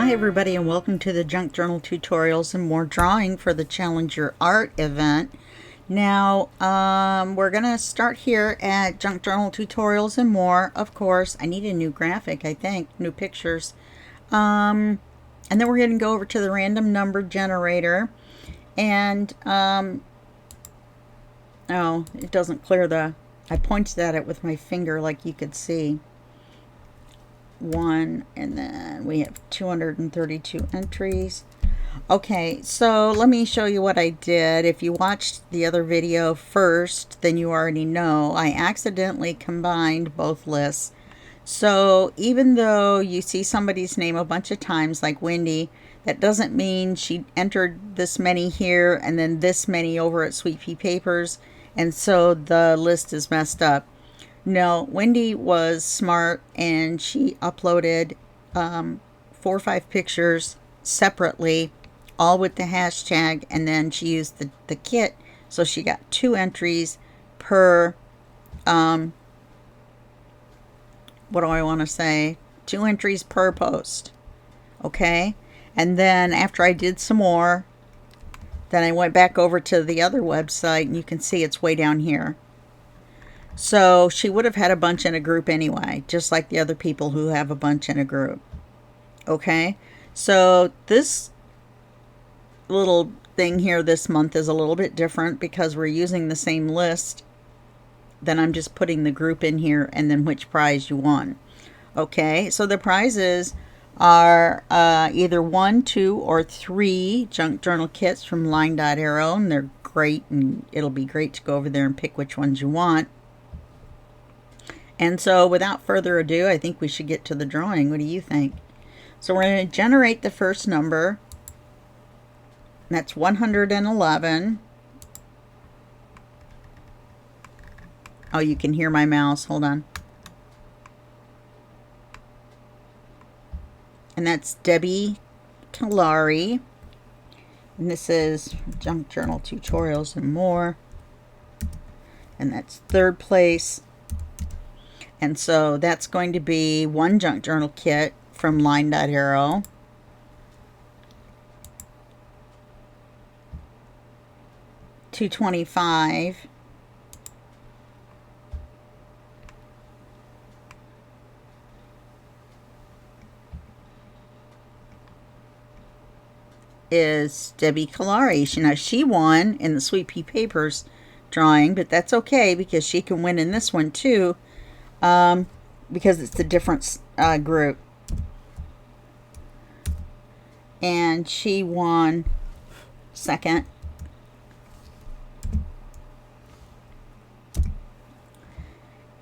Hi everybody, and welcome to the Junk Journal tutorials and more drawing for the Challenge Your Art event. Now we're gonna start here at Junk Journal tutorials and more. Of course, I need a new graphic, I think, new pictures, and then we're gonna go over to the random number generator, and oh, it doesn't clear I pointed at it with my finger like you could see. One, and then we have 232 entries. Okay, so let me show you what I did. If you watched the other video first, then you already know I accidentally combined both lists. So even though you see somebody's name a bunch of times, like Wendy, that doesn't mean she entered this many here and then this many over at Sweet Pea Papers, and so the list is messed up. No, Wendy was smart, and she uploaded 4 or 5 pictures separately, all with the hashtag, and then she used the kit, so she got 2 entries per, what do I want to say, 2 entries per post, okay? And then after I did some more, then I went back over to the other website, and you can see it's way down here. So she would have had a bunch in a group anyway, just like the other people who have a bunch in a group. Okay, so this little thing here this month is a little bit different because we're using the same list. Then I'm just putting the group in here and then which prize you won. Okay, so the prizes are either 1, 2, or 3 junk journal kits from LineDotArrow, and they're great, and it'll be great to go over there and pick which ones you want. And so without further ado, I think we should get to the drawing. What do you think? So we're going to generate the first number. That's 111. Oh, you can hear my mouse. Hold on. And that's Debbie Kalari. And this is Junk Journal Tutorials and More. And that's 3rd place. And so that's going to be 1 junk journal kit from LineDotArrow. $225. Is Debbie Kalari. Now she won in the Sweet Pea Papers drawing, but that's okay because she can win in this one too. Because it's a different group. And she won 2nd.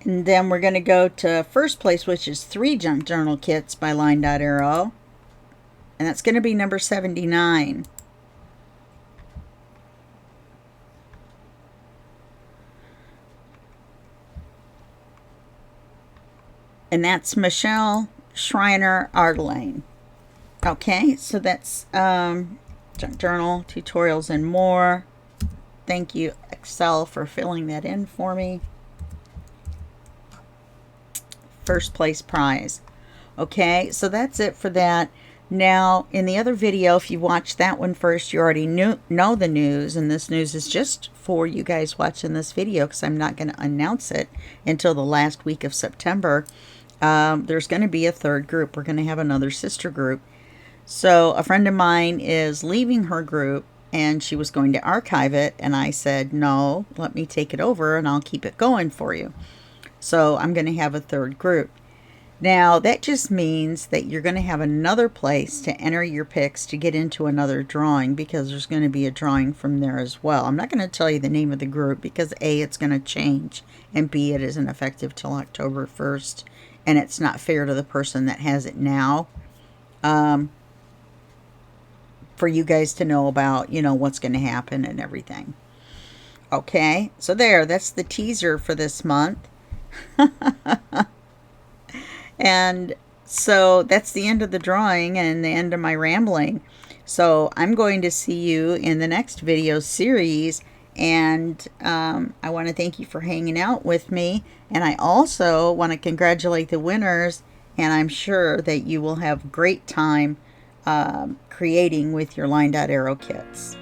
And then we're going to go to 1st place, which is 3 junk journal kits by LineDotArrow. And that's going to be number 79. And that's Michelle Schreiner Ardelane. Okay, so that's Junk Journal Tutorials and More. Thank you, Excel, for filling that in for me. 1st place prize. Okay, so that's it for that. Now, in the other video, if you watched that one first, you already know the news, and this news is just for you guys watching this video because I'm not going to announce it until the last week of September. There's going to be a 3rd group. We're going to have another sister group. So a friend of mine is leaving her group, and she was going to archive it, and I said, no, let me take it over and I'll keep it going for you. So I'm going to have a 3rd group. Now that just means that you're going to have another place to enter your pics to get into another drawing, because there's going to be a drawing from there as well. I'm not going to tell you the name of the group because A, it's going to change, and B, it isn't effective till October 1st. And it's not fair to the person that has it now, for you guys to know about, what's going to happen and everything. Okay, so that's the teaser for this month. And so that's the end of the drawing and the end of my rambling. So I'm going to see you in the next video series. And I want to thank you for hanging out with me. And I also want to congratulate the winners. And I'm sure that you will have a great time creating with your LineDotArrow kits.